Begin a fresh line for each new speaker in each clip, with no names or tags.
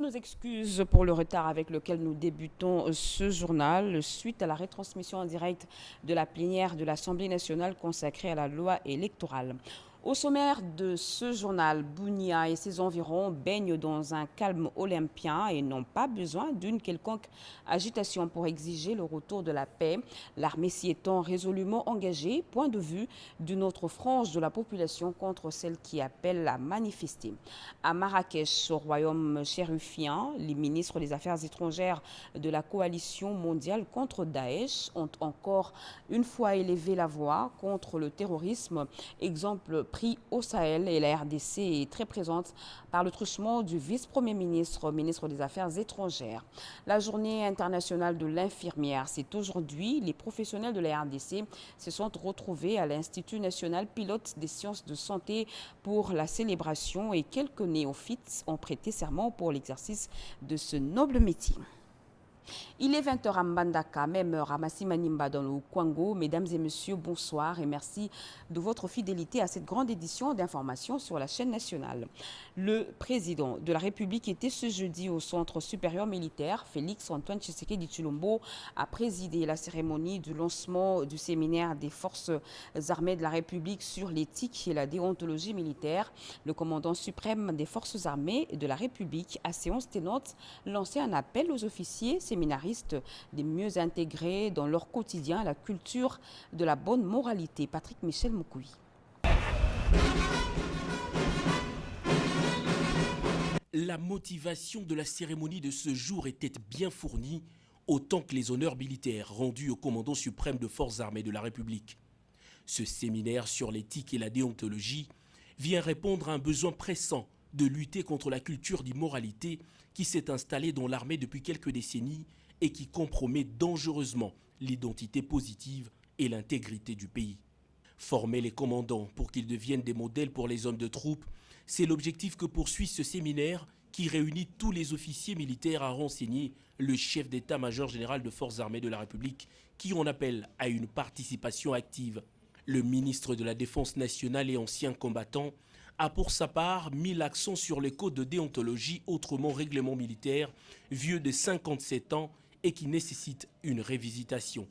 nos excuses pour le retard avec lequel nous débutons ce journal suite à la retransmission en direct de la plénière de l'Assemblée nationale consacrée à la loi électorale. Au sommaire de ce journal, Bunia et ses environs baignent dans un calme olympien et n'ont pas besoin d'une quelconque agitation pour exiger le retour de la paix. L'armée s'y étant résolument engagée, point de vue d'une autre frange de la population contre celle qui appelle à manifester. À Marrakech, au royaume chérifien, les ministres des Affaires étrangères de la coalition mondiale contre Daesh ont encore une fois élevé la voix contre le terrorisme, exemple pris au Sahel, et la RDC est très présente par le truchement du vice-premier ministre, ministre des Affaires étrangères. La journée internationale de l'infirmière, c'est aujourd'hui. Les professionnels de la RDC se sont retrouvés à l'Institut national pilote des sciences de santé pour la célébration et quelques néophytes ont prêté serment pour l'exercice de ce noble métier. Il est 20 h à Mbandaka, même heure à Massimanimba dans le Kwango. Mesdames et messieurs, bonsoir et merci de votre fidélité à cette grande édition d'information sur la chaîne nationale. Le président de la République était ce jeudi au Centre supérieur militaire. Félix Antoine Tshisekedi Tshilombo a présidé la cérémonie du lancement du séminaire des forces armées de la République sur l'éthique et la déontologie militaire. Le commandant suprême des forces armées de la République, à séance tenante, lançait un appel aux officiers séminaristes de mieux intégrer dans leur quotidien la culture de la bonne moralité. Patrick Michel Moukoui.
La motivation de la cérémonie de ce jour était bien fournie, autant que les honneurs militaires rendus au commandant suprême de forces armées de la République. Ce séminaire sur l'éthique et la déontologie vient répondre à un besoin pressant de lutter contre la culture d'immoralité qui s'est installée dans l'armée depuis quelques décennies et qui compromet dangereusement l'identité positive et l'intégrité du pays. Former les commandants pour qu'ils deviennent des modèles pour les hommes de troupe, c'est l'objectif que poursuit ce séminaire qui réunit tous les officiers militaires à renseigner le chef d'état-major général de forces armées de la République qui en appelle à une participation active. Le ministre de la Défense nationale et ancien combattant a pour sa part mis l'accent sur les codes de déontologie, autrement règlement militaire, vieux de 57 ans et qui nécessite une révisitation.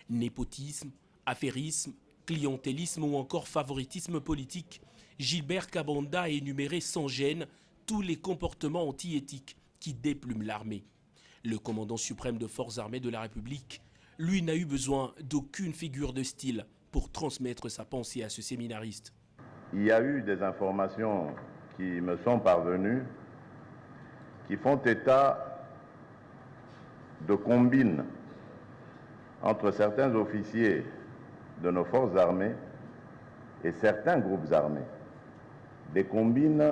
Népotisme, affairisme, clientélisme ou encore favoritisme politique, Gilbert Kabanda a énuméré sans gêne tous les comportements anti-éthiques qui déplument l'armée. Le commandant suprême de forces armées de la République, lui, n'a eu besoin d'aucune figure de style pour transmettre sa pensée à ce séminariste.
Il y a eu des informations qui me sont parvenues qui font état de combines entre certains officiers de nos forces armées et certains groupes armés. Des combines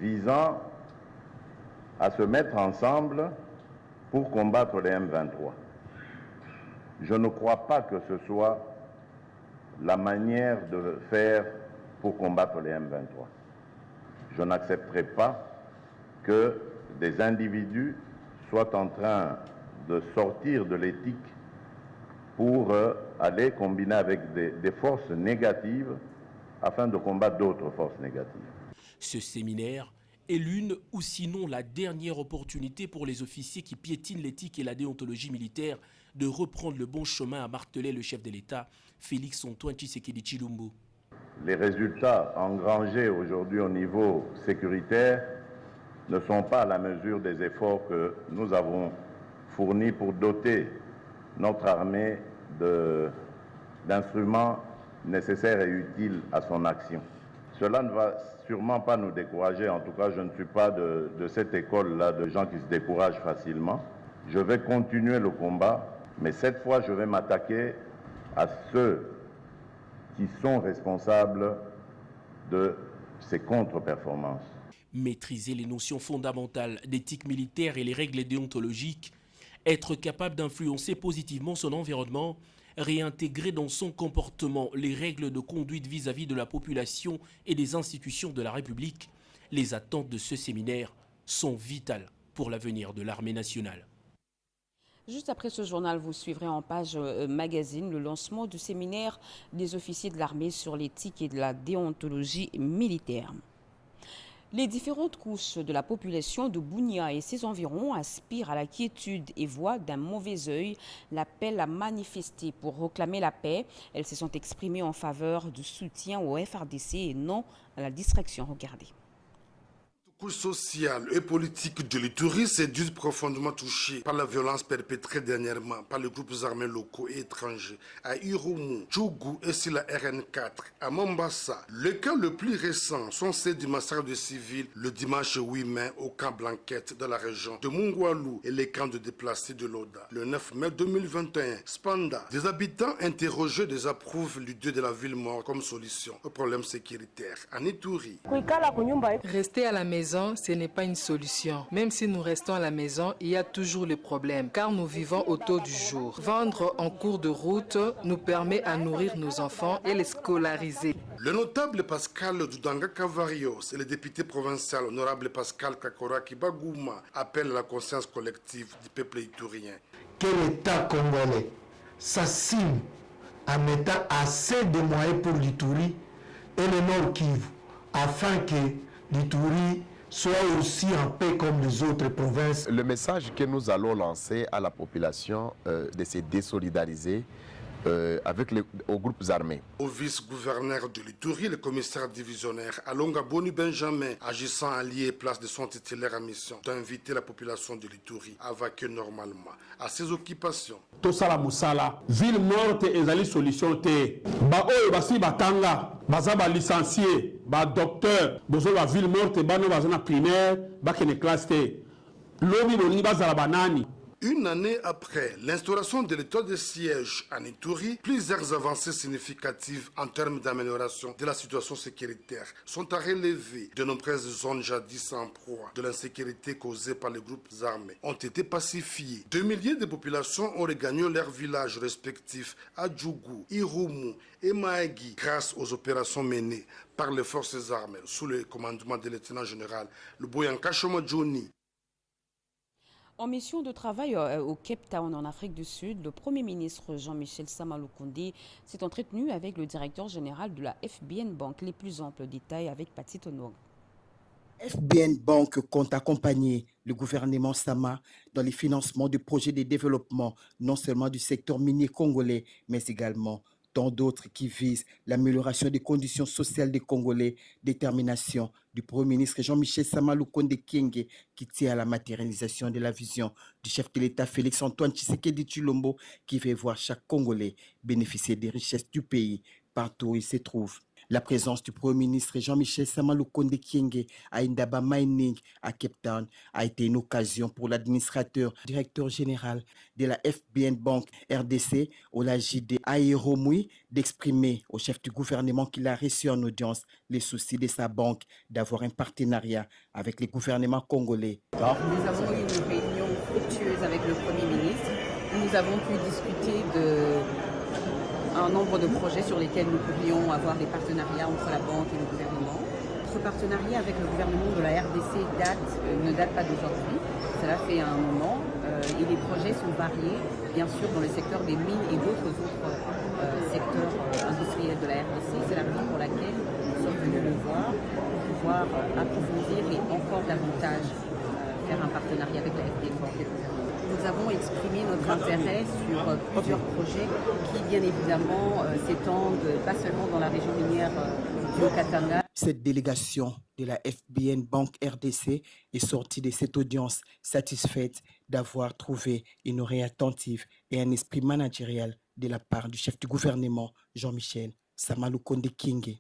visant à se mettre ensemble pour combattre les M23. Je ne crois pas que ce soit la manière de faire pour combattre les M23. Je n'accepterai pas que des individus soient en train de sortir de l'éthique pour aller combiner avec des forces négatives afin de combattre d'autres forces négatives.
Ce séminaire est l'une ou sinon la dernière opportunité pour les officiers qui piétinent l'éthique et la déontologie militaire de reprendre le bon chemin, a martelé le chef de l'État, Félix Antoine Tshisekedi Tshilombo.
Les résultats engrangés aujourd'hui au niveau sécuritaire ne sont pas à la mesure des efforts que nous avons fournis pour doter notre armée d'instruments nécessaires et utiles à son action. Cela ne va sûrement pas nous décourager. En tout cas, je ne suis pas de cette école-là de gens qui se découragent facilement. Je vais continuer le combat, mais cette fois, je vais m'attaquer à ceux qui sont responsables de ces contre-performances.
Maîtriser les notions fondamentales d'éthique militaire et les règles déontologiques, être capable d'influencer positivement son environnement, réintégrer dans son comportement les règles de conduite vis-à-vis de la population et des institutions de la République, les attentes de ce séminaire sont vitales pour l'avenir de l'armée nationale.
Juste après ce journal, vous suivrez en page magazine le lancement du séminaire des officiers de l'armée sur l'éthique et de la déontologie militaire. Les différentes couches de la population de Bunia et ses environs aspirent à la quiétude et voient d'un mauvais œil l'appel à manifester pour réclamer la paix. Elles se sont exprimées en faveur du soutien au FRDC et non à la distraction. Regardez.
Couche sociale et politique de l'Ituri s'est dite profondément touchée par la violence perpétrée dernièrement par les groupes armés locaux et étrangers à Irumu, Djougou et sur la RN4 à Mombasa. Les cas le plus récents sont ceux du massacre de civils le dimanche 8 mai au camp Blanquette dans la région de Mungwalu et les camps de déplacés de l'Oda. Le 9 mai 2021, Spanda, des habitants interrogés désapprouvent l'idée de la ville morte comme solution aux problèmes sécuritaires en Ituri.
Rester à la maison, ce n'est pas une solution. Même si nous restons à la maison, il y a toujours le problème, car nous vivons au taux du jour. Vendre en cours de route nous permet à nourrir nos enfants et les scolariser.
Le notable Pascal Dudanga Cavarios et le député provincial honorable Pascal Kakoraki Bagouma appellent à la conscience collective du peuple iturien.
Que l'État congolais s'assigne en mettant assez de moyens pour l'Ituri et le Nord Kivu, afin que l'Ituri soit aussi en paix comme les autres provinces.
Le message que nous allons lancer à la population de se désolidariser avec aux groupes armés.
Au vice-gouverneur de l'Ituri, le commissaire divisionnaire Alonga Boni Benjamin, agissant en lieu et place de son titulaire à mission, d'inviter la population de l'Ituri à vaquer normalement à ses occupations.
Tosala musala, ville morte ezali solution te. Ba oyo basi batanga, baza ba licencié, ba docteur, bozo ba ville morte bano bazana primaire, ba kene classe te. Lobi boni bazala banani.
Une année après l'instauration de l'état de siège en Ituri, plusieurs avancées significatives en termes d'amélioration de la situation sécuritaire sont à relever. De nombreuses zones jadis en proie de l'insécurité causée par les groupes armés ont été pacifiées. 2 milliers de populations ont regagné leurs villages respectifs à Djougou, Irumu et Maagi grâce aux opérations menées par les forces armées sous le commandement du lieutenant général Luboyanka Shoma Johnny.
En mission de travail au Cape Town, en Afrique du Sud, le Premier ministre Jean-Michel Sama Lukonde s'est entretenu avec le directeur général de la FBN Bank. Les plus amples détails avec Paty Tonog.
FBN Bank compte accompagner le gouvernement Sama dans les financements de projets de développement, non seulement du secteur minier congolais, mais également tant d'autres qui visent l'amélioration des conditions sociales des Congolais, détermination du Premier ministre Jean-Michel Sama Lukonde Kyenge qui tient à la matérialisation de la vision du chef de l'État Félix-Antoine Tshisekedi Tshilombo qui veut voir chaque Congolais bénéficier des richesses du pays partout où il se trouve. La présence du Premier ministre Jean-Michel Sama Lukonde Kyenge à Indaba Mining à Cape Town a été une occasion pour l'administrateur, directeur général de la FBN Bank RDC, Olajide Aéromui, d'exprimer au chef du gouvernement qu'il a reçu en audience les soucis de sa banque d'avoir un partenariat avec les gouvernements congolais.
Nous avons eu une réunion fructueuse avec le Premier ministre où nous avons pu discuter un nombre de projets sur lesquels nous pourrions avoir des partenariats entre la banque et le gouvernement. Notre partenariat avec le gouvernement de la RDC ne date pas d'aujourd'hui, cela fait un moment et les projets sont variés, bien sûr dans le secteur des mines et d'autres secteurs industriels de la RDC. C'est la raison pour laquelle nous sommes venus le voir pour pouvoir approfondir et encore davantage faire un partenariat avec la FBN Bank et le gouvernement. Nous avons exprimé notre intérêt sur plusieurs projets qui, bien évidemment, s'étendent pas seulement dans la région minière du Haut-Katanga.
Cette délégation de la FBN Bank RDC est sortie de cette audience satisfaite d'avoir trouvé une oreille attentive et un esprit managérial de la part du chef du gouvernement, Jean-Michel Sama Lukonde Kyenge.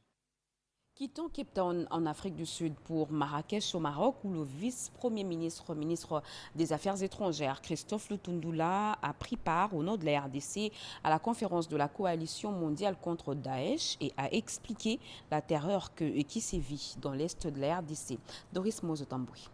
Quittons Cape Town en Afrique du Sud pour Marrakech au Maroc où le vice-premier ministre, ministre des Affaires étrangères, Christophe Lutundula, a pris part au nom de la RDC à la conférence de la coalition mondiale contre Daesh et a expliqué la terreur qui sévit dans l'est de la RDC. Doris Mozotamboui.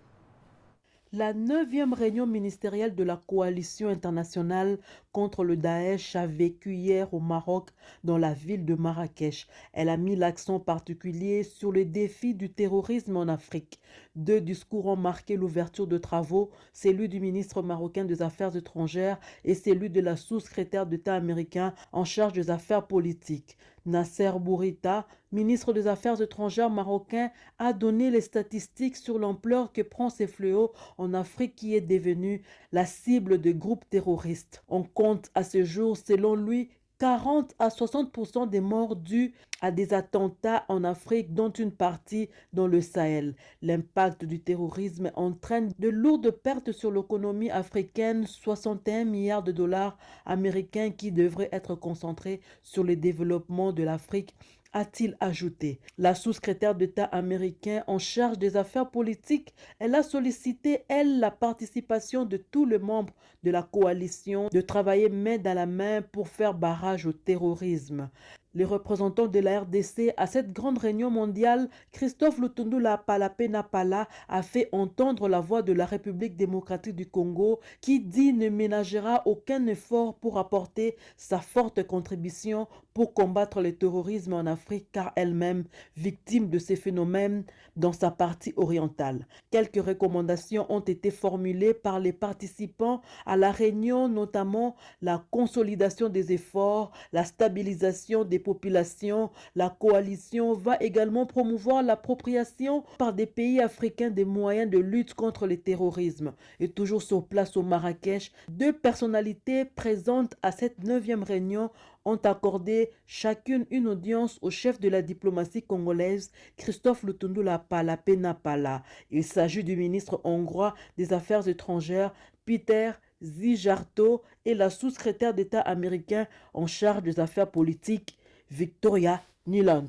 La 9e réunion ministérielle de la coalition internationale contre le Daesh a vécu hier au Maroc dans la ville de Marrakech. Elle a mis l'accent particulier sur le défi du terrorisme en Afrique. 2 discours ont marqué l'ouverture de travaux, celui du ministre marocain des Affaires étrangères et celui de la sous-secrétaire d'État américain en charge des affaires politiques. Nasser Bourita, ministre des Affaires étrangères marocain, a donné les statistiques sur l'ampleur que prend ce fléau en Afrique qui est devenue la cible de groupes terroristes. On compte à ce jour, selon lui, 40 à 60% des morts dus à des attentats en Afrique, dont une partie dans le Sahel. L'impact du terrorisme entraîne de lourdes pertes sur l'économie africaine, 61 milliards de dollars américains qui devraient être concentrés sur le développement de l'Afrique, a-t-il ajouté. La sous-secrétaire d'État américaine en charge des affaires politiques, elle a sollicité, elle, la participation de tous les membres de la coalition de travailler main dans la main pour faire barrage au terrorisme. Les représentants de la RDC à cette grande réunion mondiale, Christophe Lutundula Palapé-Napala a fait entendre la voix de la République démocratique du Congo qui dit ne ménagera aucun effort pour apporter sa forte contribution pour combattre le terrorisme en Afrique car elle-même victime de ces phénomènes dans sa partie orientale. Quelques recommandations ont été formulées par les participants à la réunion, notamment la consolidation des efforts, la stabilisation des populations. La coalition va également promouvoir l'appropriation par des pays africains des moyens de lutte contre le terrorisme. Et toujours sur place au Marrakech, 2 personnalités présentes à cette 9e réunion ont accordé chacune une audience au chef de la diplomatie congolaise, Christophe Lutundula Palapé-Napala. Il s'agit du ministre hongrois des Affaires étrangères, Peter Szijjártó, et la sous-secrétaire d'État américain en charge des affaires politiques, Victoria Nuland.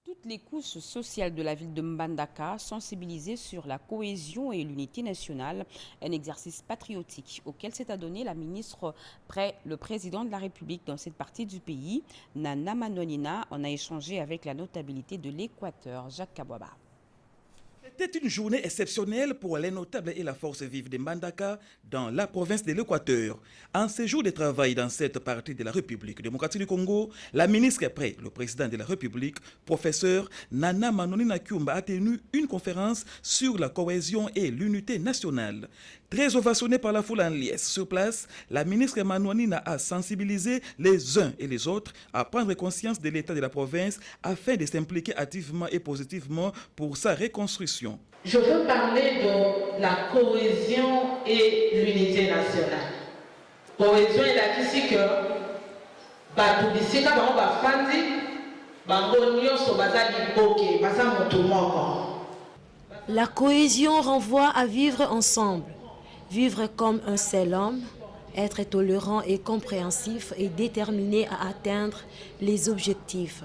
Toutes les couches sociales de la ville de Mbandaka sensibilisées sur la cohésion et l'unité nationale, un exercice patriotique auquel s'est adonné la ministre près le président de la République dans cette partie du pays. Nana Manonina en a échangé avec la notabilité de l'Équateur, Jacques Kabouaba.
C'était une journée exceptionnelle pour les notables et la force vive de Mbandaka dans la province de l'Équateur. En séjour de travail dans cette partie de la République démocratique du Congo, la ministre près le président de la République, professeur Nana Manonina Kyumba, a tenu une conférence sur la cohésion et l'unité nationale. Très ovationnée par la foule en liesse sur place, la ministre Manonina a sensibilisé les uns et les autres à prendre conscience de l'état de la province afin de s'impliquer activement et positivement pour sa reconstruction.
Je veux parler de la cohésion et l'unité nationale. Cohésion est là ici que batubisika bango bafandi bango nyonso bazali boke baza moto moko.
La cohésion renvoie à vivre ensemble. Vivre comme un seul homme, être tolérant et compréhensif et déterminé à atteindre les objectifs.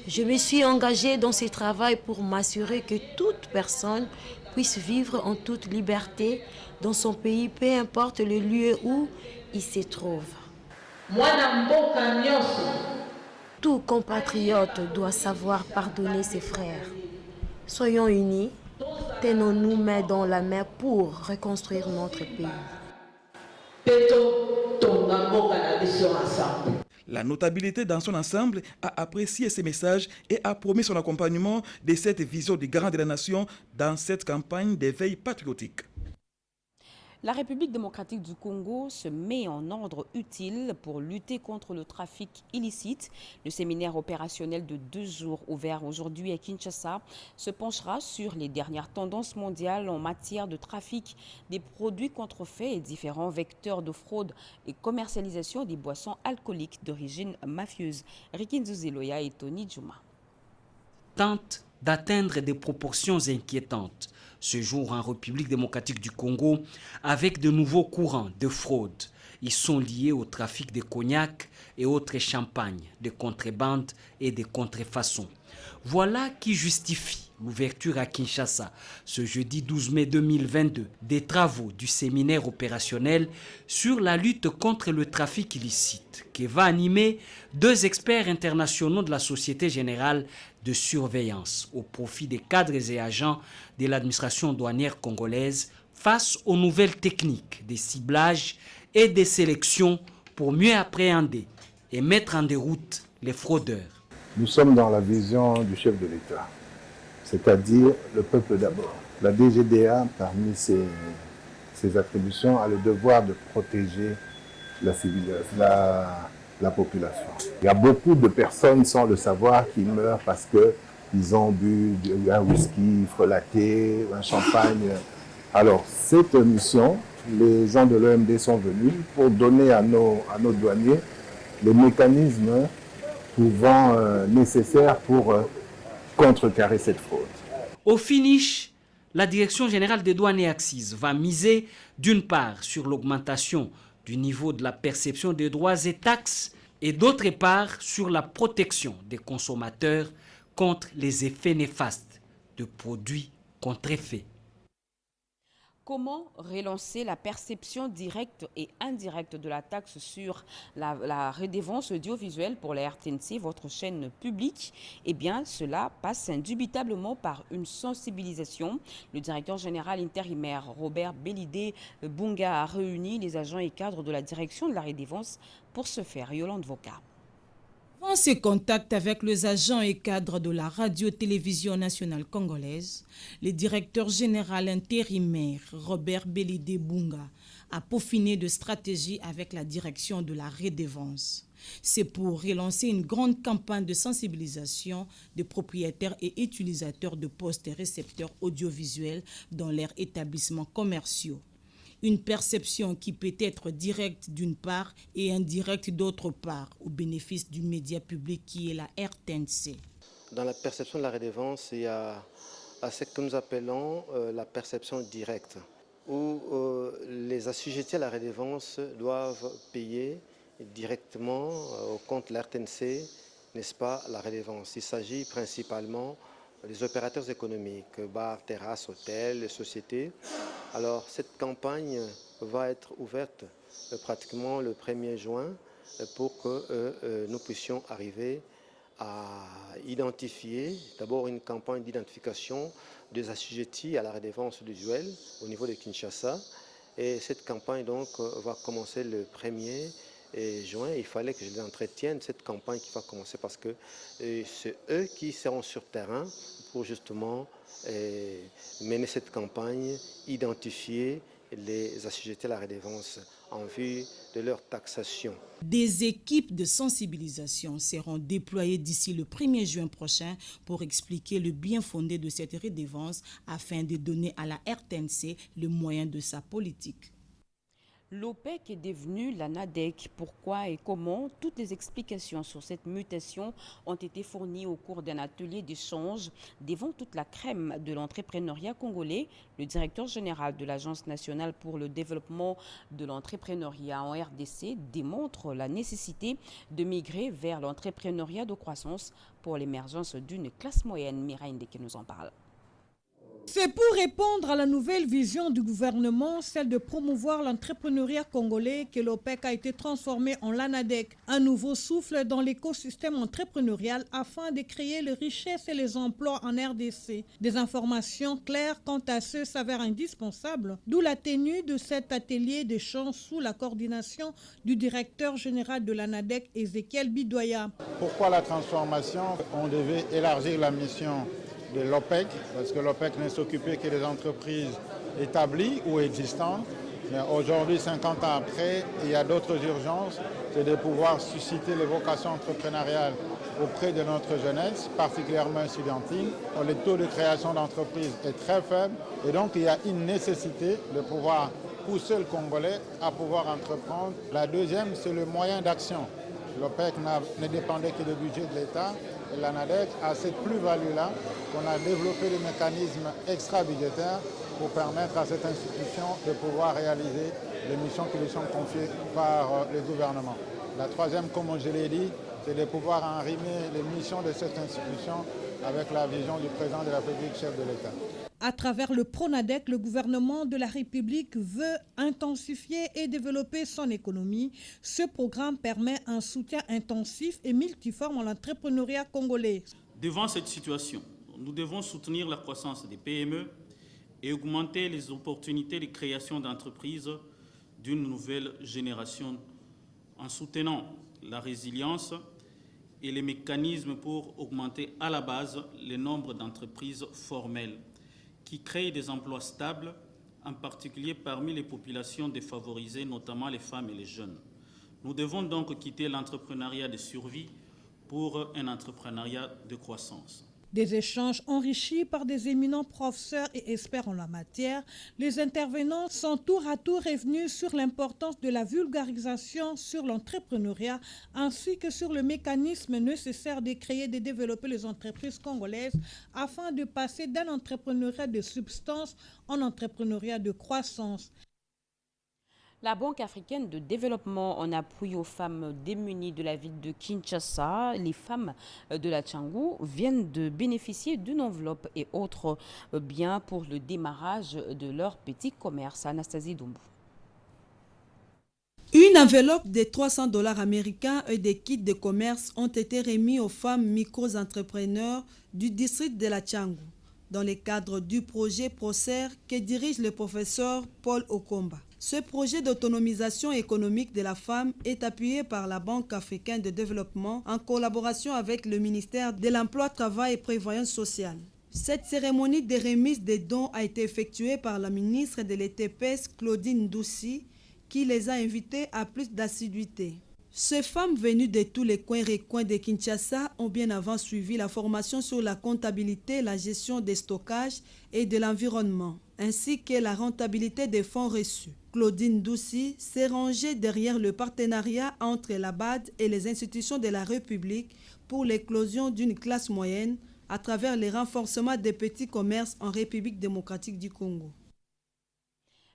Je me suis engagée dans ce travail pour m'assurer que toute personne puisse vivre en toute liberté dans son pays, peu importe le lieu où il se trouve. Tout compatriote doit savoir pardonner ses frères. Soyons unis, tenons-nous main dans la main pour reconstruire notre pays.
La notabilité dans son ensemble a apprécié ces messages et a promis son accompagnement de cette vision du garant de la nation dans cette campagne d'éveil patriotique.
La République démocratique du Congo se met en ordre utile pour lutter contre le trafic illicite. Le séminaire opérationnel de 2 jours ouvert aujourd'hui à Kinshasa se penchera sur les dernières tendances mondiales en matière de trafic des produits contrefaits et différents vecteurs de fraude et commercialisation des boissons alcooliques d'origine mafieuse. Rikin Zuzeloya et Tony Djouma.
Tente d'atteindre des proportions inquiétantes ce jour en République démocratique du Congo avec de nouveaux courants de fraude. Ils sont liés au trafic de cognac et autres champagnes, de contrebande et de contrefaçons. Voilà qui justifie l'ouverture à Kinshasa ce jeudi 12 mai 2022 des travaux du séminaire opérationnel sur la lutte contre le trafic illicite qui va animer 2 experts internationaux de la Société générale de surveillance au profit des cadres et agents de l'administration douanière congolaise face aux nouvelles techniques de ciblage et de sélection pour mieux appréhender et mettre en déroute les fraudeurs.
Nous sommes dans la vision du chef de l'État. c'est-à-dire le peuple d'abord. La DGDA, parmi ses attributions, a le devoir de protéger la population. Il y a beaucoup de personnes, sans le savoir, qui meurent parce qu'ils ont bu un whisky frelaté, un champagne. Alors, cette mission, les gens de l'OMD sont venus pour donner à nos douaniers les mécanismes nécessaires pour contrecarrer cette fraude.
Au finish, la Direction générale des douanes et accises va miser d'une part sur l'augmentation du niveau de la perception des droits et taxes et d'autre part sur la protection des consommateurs contre les effets néfastes de produits contrefaits.
Comment relancer la perception directe et indirecte de la taxe sur la redevance audiovisuelle pour la RTNC, votre chaîne publique? Eh bien, cela passe indubitablement par une sensibilisation. Le directeur général intérimaire Robert Belidé Bunga a réuni les agents et cadres de la direction de la redevance pour ce faire. Yolande Voka.
Avant ses contacts avec les agents et cadres de la radio-télévision nationale congolaise, le directeur général intérimaire Robert Belidé Bunga a peaufiné de stratégies avec la direction de la redevance. C'est pour relancer une grande campagne de sensibilisation des propriétaires et utilisateurs de postes et récepteurs audiovisuels dans leurs établissements commerciaux. Une perception qui peut être directe d'une part et indirecte d'autre part, au bénéfice du média public qui est la RTNC.
Dans la perception de la redevance, il y a ce que nous appelons la perception directe, où les assujettis à la redevance doivent payer directement au compte de la RTNC, n'est-ce pas, la redevance. Il s'agit principalement des opérateurs économiques, bars, terrasses, hôtels, les sociétés. Alors cette campagne va être ouverte pratiquement le 1er juin pour que nous puissions arriver à identifier, d'abord une campagne d'identification des assujettis à la redevance audiovisuelle au niveau de Kinshasa. Et cette campagne donc va commencer le 1er juin. Il fallait que je l'entretienne, cette campagne qui va commencer parce que c'est eux qui seront sur terrain pour justement mener cette campagne, identifier les assujettis à la redevance en vue de leur taxation.
Des équipes de sensibilisation seront déployées d'ici le 1er juin prochain pour expliquer le bien fondé de cette redevance afin de donner à la RTNC le moyen de sa politique.
L'OPEC est devenu la NADEC. Pourquoi et comment? Toutes les explications sur cette mutation ont été fournies au cours d'un atelier d'échange devant toute la crème de l'entrepreneuriat congolais. Le directeur général de l'Agence nationale pour le développement de l'entrepreneuriat en RDC démontre la nécessité de migrer vers l'entrepreneuriat de croissance pour l'émergence d'une classe moyenne. Mireille Ndeke nous en parle.
C'est pour répondre à la nouvelle vision du gouvernement, celle de promouvoir l'entrepreneuriat congolais, que l'OPEC a été transformé en l'ANADEC, un nouveau souffle dans l'écosystème entrepreneurial afin de créer les richesses et les emplois en RDC. Des informations claires quant à ce s'avèrent indispensables, d'où la tenue de cet atelier d'échange sous la coordination du directeur général de l'ANADEC, Ezekiel Bidoya.
Pourquoi la transformation? On devait élargir la mission de l'OPEC, parce que l'OPEC ne s'occupait que des entreprises établies ou existantes. Mais aujourd'hui, 50 ans après, il y a d'autres urgences, c'est de pouvoir susciter les vocations entrepreneuriales auprès de notre jeunesse, particulièrement étudiantine. Le taux de création d'entreprises est très faible et donc il y a une nécessité de pouvoir pousser le Congolais à pouvoir entreprendre. La deuxième, c'est le moyen d'action. L'OPEC ne dépendait que du budget de l'État. Et l'ANADEC a cette plus-value-là qu'on a développé des mécanismes extra-budgétaires pour permettre à cette institution de pouvoir réaliser les missions qui lui sont confiées par le gouvernement. La troisième, comme je l'ai dit, c'est de pouvoir enrimer les missions de cette institution avec la vision du président de la République, chef de l'État.
À travers le PRONADEC, le gouvernement de la République veut intensifier et développer son économie. Ce programme permet un soutien intensif et multiforme à l'entrepreneuriat congolais.
Devant cette situation, nous devons soutenir la croissance des PME et augmenter les opportunités de création d'entreprises d'une nouvelle génération en soutenant la résilience et les mécanismes pour augmenter à la base le nombre d'entreprises formelles qui créent des emplois stables, en particulier parmi les populations défavorisées, notamment les femmes et les jeunes. Nous devons donc quitter l'entrepreneuriat de survie pour un entrepreneuriat de croissance.
Des échanges enrichis par des éminents professeurs et experts en la matière, les intervenants sont tour à tour revenus sur l'importance de la vulgarisation sur l'entrepreneuriat ainsi que sur le mécanisme nécessaire de créer et de développer les entreprises congolaises afin de passer d'un entrepreneuriat de substance en entrepreneuriat de croissance.
La Banque africaine de développement en appui aux femmes démunies de la ville de Kinshasa, les femmes de la Tchangou, viennent de bénéficier d'une enveloppe et autres biens pour le démarrage de leur petit commerce. Anastasie Doumbou.
Une enveloppe de $300 américains et des kits de commerce ont été remis aux femmes micro-entrepreneurs du district de la Tchangou, dans le cadre du projet PROCER que dirige le professeur Paul Okomba. Ce projet d'autonomisation économique de la femme est appuyé par la Banque africaine de développement en collaboration avec le ministère de l'Emploi, Travail et Prévoyance sociale. Cette cérémonie de remise des dons a été effectuée par la ministre de l'ETPS, Claudine Doucy, qui les a invités à plus d'assiduité. Ces femmes venues de tous les coins et recoins de Kinshasa ont bien avant suivi la formation sur la comptabilité, la gestion des stockages et de l'environnement, ainsi que la rentabilité des fonds reçus. Claudine Doucy s'est rangée derrière le partenariat entre la BAD et les institutions de la République pour l'éclosion d'une classe moyenne à travers le renforcement des petits commerces en République démocratique du Congo.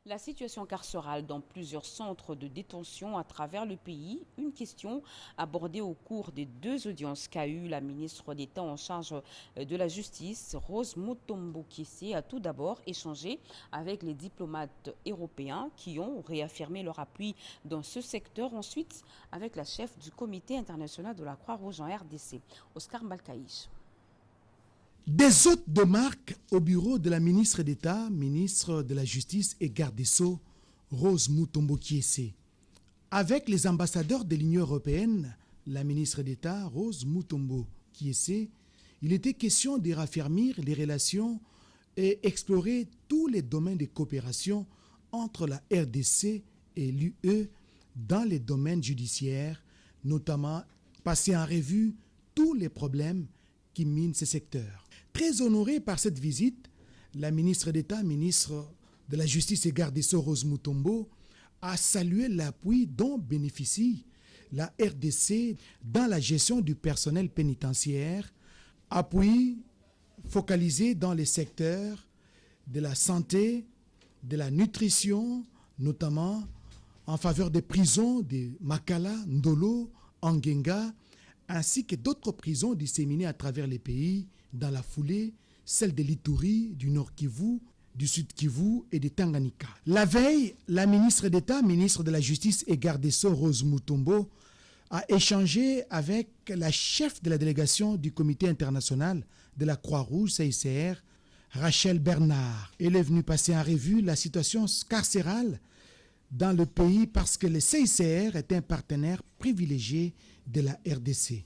La situation carcérale dans plusieurs centres de détention à travers le pays, une question abordée au cours des 2 audiences qu'a eu la ministre d'État en charge de la justice, Rose Mutombo Kiese, a tout d'abord échangé avec les diplomates européens qui ont réaffirmé leur appui dans ce secteur, ensuite avec la chef du comité international de la Croix-Rouge en RDC, Oscar Balkaïch.
Des hôtes de marque au bureau de la ministre d'État, ministre de la Justice et garde des Sceaux, Rose Mutombo Kiese. Avec les ambassadeurs de l'Union européenne, la ministre d'État, Rose Mutombo Kiese, il était question de raffermir les relations et explorer tous les domaines de coopération entre la RDC et l'UE dans les domaines judiciaires, notamment passer en revue tous les problèmes qui minent ce secteur. Très honorée par cette visite, la ministre d'État, ministre de la Justice et garde des Sceaux, Rose Mutombo, a salué l'appui dont bénéficie la RDC dans la gestion du personnel pénitentiaire, appui focalisé dans les secteurs de la santé, de la nutrition, notamment en faveur des prisons de Makala, Ndolo, Angenga, ainsi que d'autres prisons disséminées à travers les pays, dans la foulée, celles de l'Ituri, du Nord Kivu, du Sud Kivu et de Tanganyika. La veille, la ministre d'État, ministre de la Justice et garde des Sceaux, Rose Mutombo, a échangé avec la chef de la délégation du Comité international de la Croix-Rouge, CICR, Rachel Bernard. Elle est venue passer en revue la situation carcérale dans le pays parce que le CICR est un partenaire privilégié de la RDC.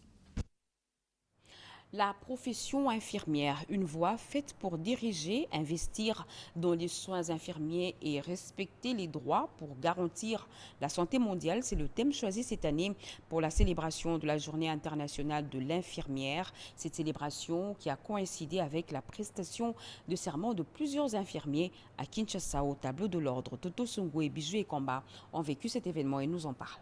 La profession infirmière, une voie faite pour diriger, investir dans les soins infirmiers et respecter les droits pour garantir la santé mondiale, c'est le thème choisi cette année pour la célébration de la Journée internationale de l'infirmière. Cette célébration qui a coïncidé avec la prestation de serment de plusieurs infirmiers à Kinshasa au tableau de l'ordre. Toto Songo et Bijou et Kamba ont vécu cet événement et nous en parlent.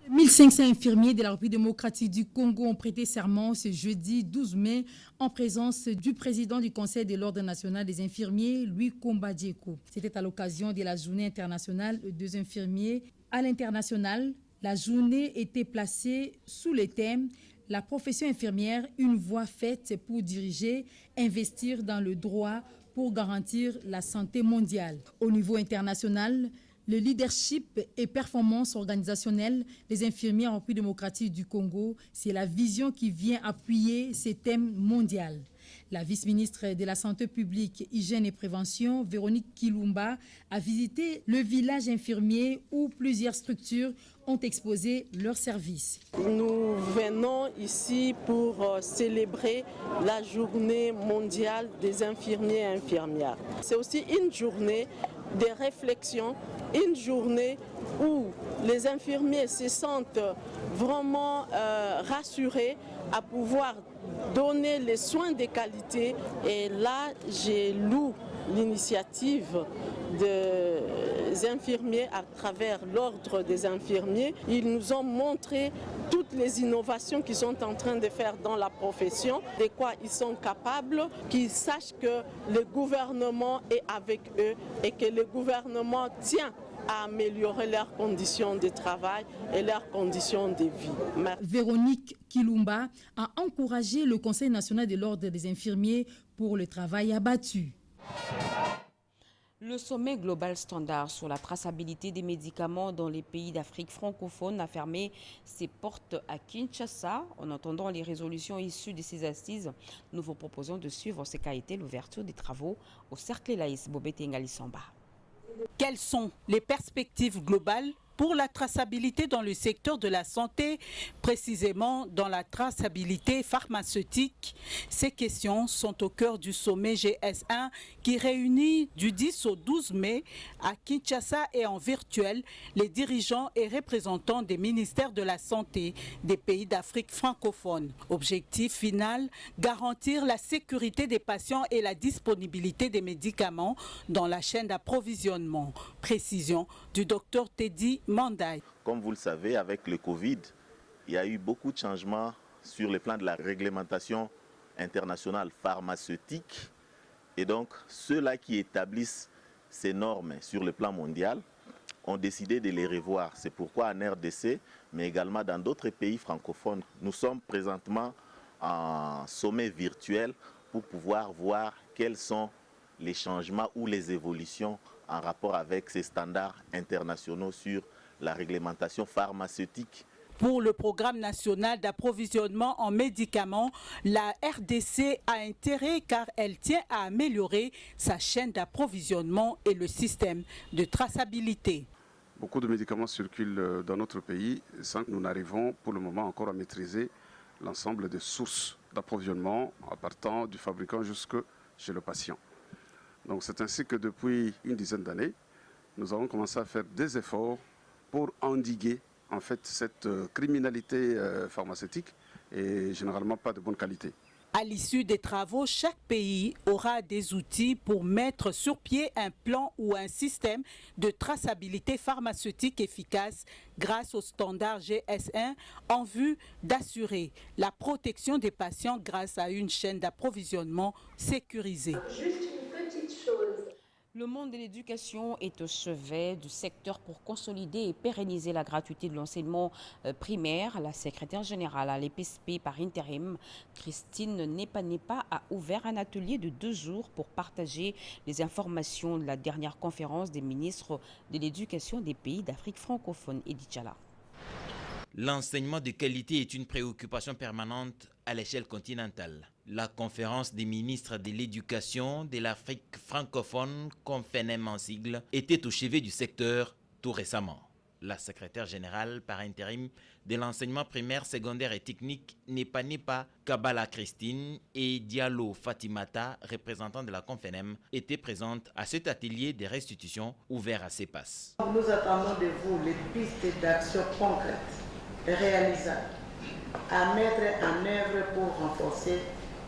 1500 infirmiers de la République démocratique du Congo ont prêté serment ce jeudi 12 mai en présence du président du Conseil de l'Ordre national des infirmiers, Louis Kombadjeko. C'était à l'occasion de la Journée internationale des infirmiers. À l'international, la journée était placée sous le thème « La profession infirmière, une voie faite pour diriger, investir dans le droit pour garantir la santé mondiale ». Au niveau international, le leadership et performance organisationnelle des infirmiers en République démocratique du Congo, c'est la vision qui vient appuyer ces thèmes mondiaux. La vice-ministre de la Santé publique, Hygiène et Prévention, Véronique Kilumba, a visité le village infirmier où plusieurs structures ont exposé leurs services.
Nous venons ici pour célébrer la journée mondiale des infirmiers et infirmières. C'est aussi une journée de réflexion, une journée où les infirmiers se sentent vraiment rassurés à pouvoir donner les soins de qualité. Et là, j'ai loué l'initiative des infirmiers à travers l'ordre des infirmiers. Ils nous ont montré toutes les innovations qu'ils sont en train de faire dans la profession, de quoi ils sont capables, qu'ils sachent que le gouvernement est avec eux et que le gouvernement tient à améliorer leurs conditions de travail et leurs conditions de vie. Merci.
Véronique Kilumba a encouragé le Conseil national de l'ordre des infirmiers pour le travail abattu.
Le sommet global standard sur la traçabilité des médicaments dans les pays d'Afrique francophone a fermé ses portes à Kinshasa. En entendant les résolutions issues de ces assises, nous vous proposons de suivre ce qu'a été l'ouverture des travaux au Cercle Laïs Bobete Ngalisamba.
Quelles sont les perspectives globales pour la traçabilité dans le secteur de la santé, précisément dans la traçabilité pharmaceutique? Ces questions sont au cœur du sommet GS1 qui réunit du 10 au 12 mai à Kinshasa et en virtuel les dirigeants et représentants des ministères de la santé des pays d'Afrique francophone. Objectif final, garantir la sécurité des patients et la disponibilité des médicaments dans la chaîne d'approvisionnement. Précision du docteur Teddy Mandaï.
Comme vous le savez, avec le Covid, il y a eu beaucoup de changements sur le plan de la réglementation internationale pharmaceutique. Et donc, ceux-là qui établissent ces normes sur le plan mondial ont décidé de les revoir. C'est pourquoi en RDC, mais également dans d'autres pays francophones, nous sommes présentement en sommet virtuel pour pouvoir voir quels sont les changements ou les évolutions en rapport avec ces standards internationaux sur la réglementation pharmaceutique.
Pour le programme national d'approvisionnement en médicaments, la RDC a intérêt car elle tient à améliorer sa chaîne d'approvisionnement et le système de traçabilité.
Beaucoup de médicaments circulent dans notre pays sans que nous n'arrivons pour le moment encore à maîtriser l'ensemble des sources d'approvisionnement en partant du fabricant jusque chez le patient. Donc c'est ainsi que depuis une dizaine d'années, nous avons commencé à faire des efforts pour endiguer en fait cette criminalité pharmaceutique et généralement pas de bonne qualité.
À l'issue des travaux, chaque pays aura des outils pour mettre sur pied un plan ou un système de traçabilité pharmaceutique efficace grâce au standard GS1 en vue d'assurer la protection des patients grâce à une chaîne d'approvisionnement sécurisée.
Le monde de l'éducation est au chevet du secteur pour consolider et pérenniser la gratuité de l'enseignement primaire. La secrétaire générale à l'EPSP par intérim, Christine Nepa, a ouvert un atelier de 2 jours pour partager les informations de la dernière conférence des ministres de l'éducation des pays d'Afrique francophone. Edith Chala.
L'enseignement de qualité est une préoccupation permanente à l'échelle continentale. La conférence des ministres de l'éducation de l'Afrique francophone, CONFENEM en sigle, était au chevet du secteur tout récemment. La secrétaire générale par intérim de l'enseignement primaire, secondaire et technique Nepa Kabala Christine et Diallo Fatimata, représentant de la CONFENEM, étaient présentes à cet atelier de restitution ouvert à CEPAS.
Nous attendons de vous les pistes d'action concrètes et réalisables à mettre en œuvre pour renforcer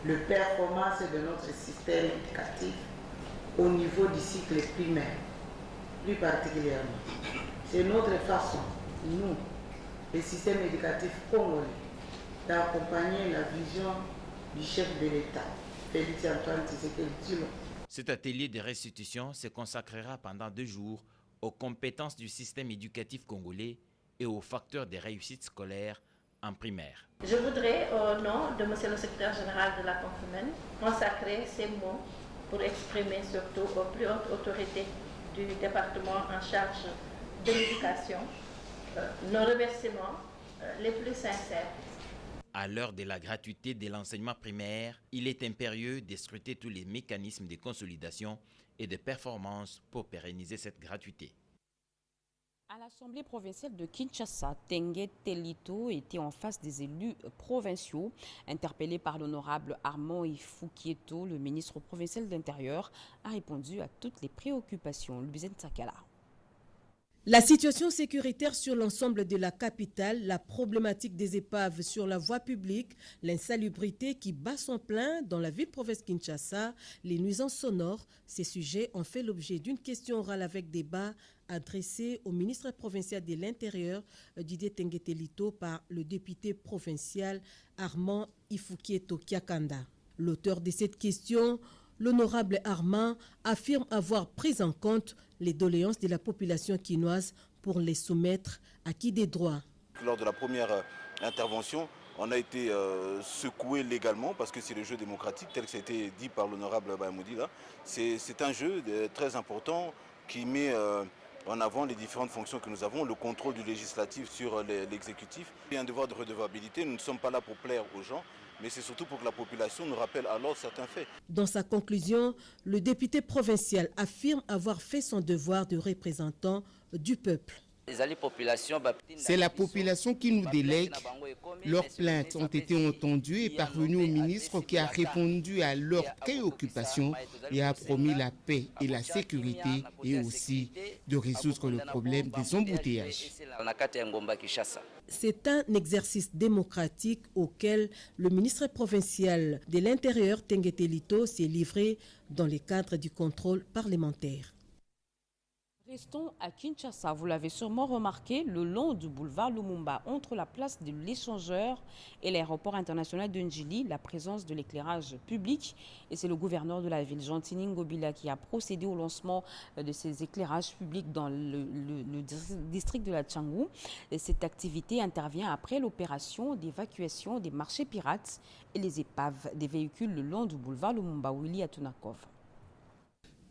la performance de notre système éducatif au niveau du cycle primaire, plus particulièrement. C'est notre façon, nous, le système éducatif congolais, d'accompagner la vision du chef de l'État, Félix Antoine Tshisekedi Tshilombo.
Cet atelier de restitution se consacrera pendant 2 jours aux compétences du système éducatif congolais et aux facteurs de réussite scolaire en primaire.
Je voudrais, au nom de Monsieur le secrétaire général de la CONFEMEN, consacrer ces mots pour exprimer surtout aux plus hautes autorités du département en charge de l'éducation nos remerciements les plus sincères.
À l'heure de la gratuité de l'enseignement primaire, il est impérieux de scruter tous les mécanismes de consolidation et de performance pour pérenniser cette gratuité.
À l'Assemblée provinciale de Kinshasa, Tengue Telito était en face des élus provinciaux. Interpellé par l'honorable Armand Ifukieto, le ministre provincial d'Intérieur a répondu à toutes les préoccupations. Lubizen Sakala.
La situation sécuritaire sur l'ensemble de la capitale, la problématique des épaves sur la voie publique, l'insalubrité qui bat son plein dans la ville-province Kinshasa, les nuisances sonores, ces sujets ont fait l'objet d'une question orale avec débat adressée au ministre provincial de l'Intérieur, Didier Tengue Telito, par le député provincial Armand Ifukieto Kiakanda. L'auteur de cette question, l'honorable Armand, affirme avoir pris en compte les doléances de la population quinoise pour les soumettre à qui des droits.
Lors de la première intervention, on a été secoué légalement parce que c'est le jeu démocratique tel que ça a été dit par l'honorable Bahamoudi. C'est un jeu très important qui met en avant les différentes fonctions que nous avons, le contrôle du législatif sur l'exécutif. Il y a un devoir de redevabilité, nous ne sommes pas là pour plaire aux gens, mais c'est surtout pour que la population nous rappelle alors certains faits.
Dans sa conclusion, le député provincial affirme avoir fait son devoir de représentant du peuple.
C'est la population qui nous délègue. Leurs plaintes ont été entendues et parvenues au ministre qui a répondu à leurs préoccupations et a promis la paix et la sécurité et aussi de résoudre le problème des embouteillages.
C'est un exercice démocratique auquel le ministre provincial de l'Intérieur, Tengue Telito, s'est livré dans le cadre du contrôle parlementaire.
Restons à Kinshasa. Vous l'avez sûrement remarqué, le long du boulevard Lumumba, entre la place de l'échangeur et l'aéroport international de Njili, la présence de l'éclairage public. Et c'est le gouverneur de la ville, Gentini Ngobila, qui a procédé au lancement de ces éclairages publics dans le district de la Tchangou. Et cette activité intervient après l'opération d'évacuation des marchés pirates et les épaves des véhicules le long du boulevard Lumumba. Willy Atunakov.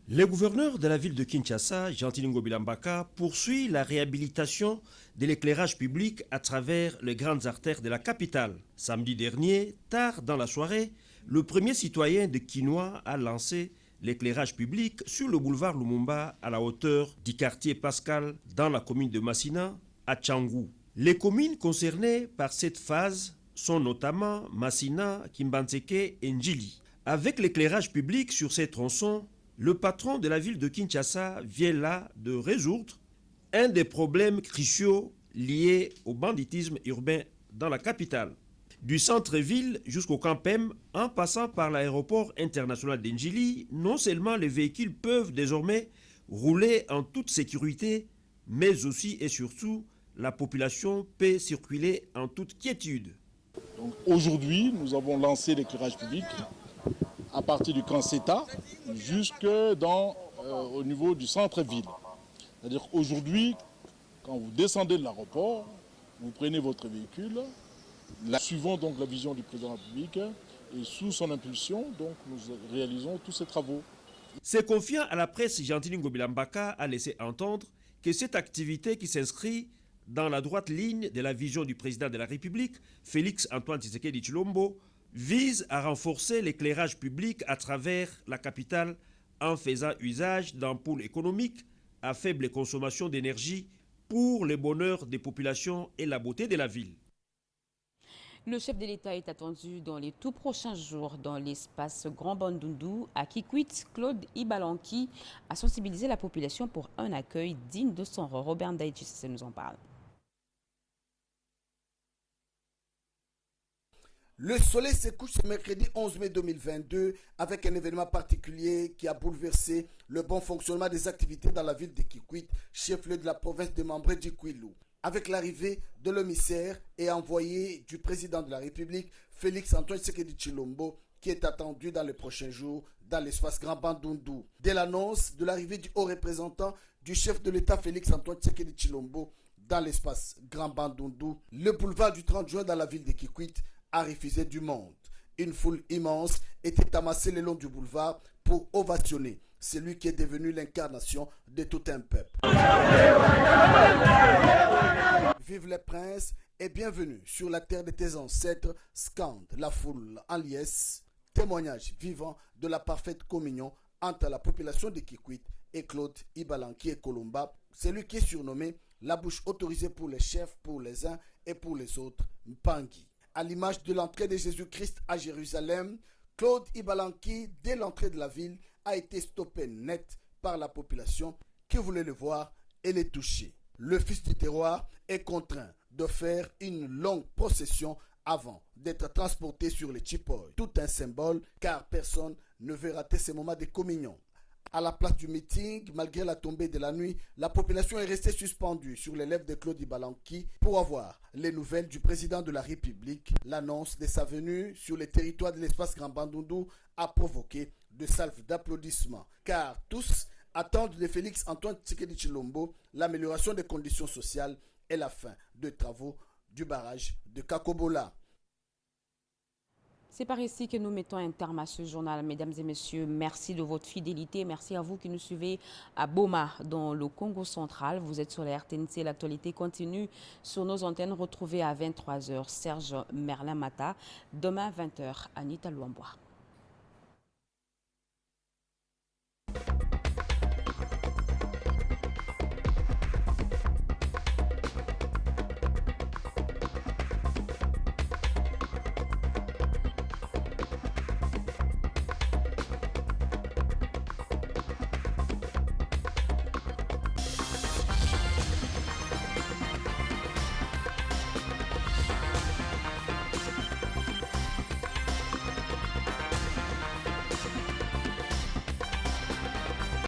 Le gouverneur de la ville de Kinshasa, Gentini Ngobila Mbaka, poursuit la réhabilitation de l'éclairage public à travers les grandes artères de la capitale. Samedi dernier, tard dans la soirée, le premier citoyen de Kinois a lancé l'éclairage public sur le boulevard Lumumba à la hauteur du quartier Pascal dans la commune de Massina, à Tchangou. Les communes concernées par cette phase sont notamment Massina, Kimbantseke et Njili. Avec l'éclairage public sur ces tronçons, le patron de la ville de Kinshasa vient là de résoudre un des problèmes cruciaux liés au banditisme urbain dans la capitale. Du centre-ville jusqu'au Camp M, en passant par l'aéroport international d'Njili, non seulement les véhicules peuvent désormais rouler en toute sécurité, mais aussi et surtout, la population peut circuler en toute quiétude.
Aujourd'hui, nous avons lancé l'éclairage public à partir du camp CETA jusque au niveau du centre-ville. C'est-à-dire aujourd'hui, quand vous descendez de l'aéroport, vous prenez votre véhicule, suivons donc la vision du président de la République et sous son impulsion, donc, nous réalisons tous ces travaux.
C'est confiant à la presse, Gentini Ngobila Mbaka a laissé entendre que cette activité qui s'inscrit dans la droite ligne de la vision du président de la République, Félix Antoine Tshisekedi Tshilombo, vise à renforcer l'éclairage public à travers la capitale en faisant usage d'ampoules économiques à faible consommation d'énergie pour le bonheur des populations et la beauté de la ville.
Le chef de l'État est attendu dans les tout prochains jours dans l'espace Grand Bandundu à Kikwit. Claude Ibalanki a sensibilisé la population pour un accueil digne de son rang. Robert Ndaïchi nous en parle.
Le soleil se couche ce mercredi 11 mai 2022 avec un événement particulier qui a bouleversé le bon fonctionnement des activités dans la ville de Kikwit, chef-lieu de la province de Mambré du Kwilu. Avec l'arrivée de l'émissaire et envoyé du président de la République, Félix Antoine Tshisekedi Tshilombo, qui est attendu dans les prochains jours dans l'espace Grand Bandundu. Dès l'annonce de l'arrivée du haut représentant du chef de l'État, Félix Antoine Tshisekedi Tshilombo, dans l'espace Grand Bandundu, le boulevard du 30 juin dans la ville de Kikwit a refusé du monde. Une foule immense était amassée le long du boulevard pour ovationner celui qui est devenu l'incarnation de tout un peuple. Vive les princes et bienvenue sur la terre de tes ancêtres, scande la foule en liesse, témoignage vivant de la parfaite communion entre la population de Kikwit et Claude Ibalanki et Colomba, celui qui est surnommé la bouche autorisée pour les chefs, pour les uns et pour les autres, Mpangi. À l'image de l'entrée de Jésus-Christ à Jérusalem, Claude Ibalanki, dès l'entrée de la ville, a été stoppé net par la population qui voulait le voir et le toucher. Le fils du terroir est contraint de faire une longue procession avant d'être transporté sur le Chipoy. Tout un symbole car personne ne veut rater ces moments de communion. À la place du meeting, malgré la tombée de la nuit, la population est restée suspendue sur les lèvres de Claude Ibalanki pour avoir les nouvelles du président de la République. L'annonce de sa venue sur le territoire de l'espace Grand Bandundu a provoqué de salves d'applaudissements, car tous attendent de Félix Antoine Tshisekedi Tshilombo l'amélioration des conditions sociales et la fin des travaux du barrage de Kakobola.
C'est par ici que nous mettons un terme à ce journal. Mesdames et messieurs, merci de votre fidélité. Merci à vous qui nous suivez à Boma, dans le Congo central. Vous êtes sur la RTNC. L'actualité continue sur nos antennes. Retrouvez à 23h Serge Merlin Mata. Demain, 20h, Anita Luambois.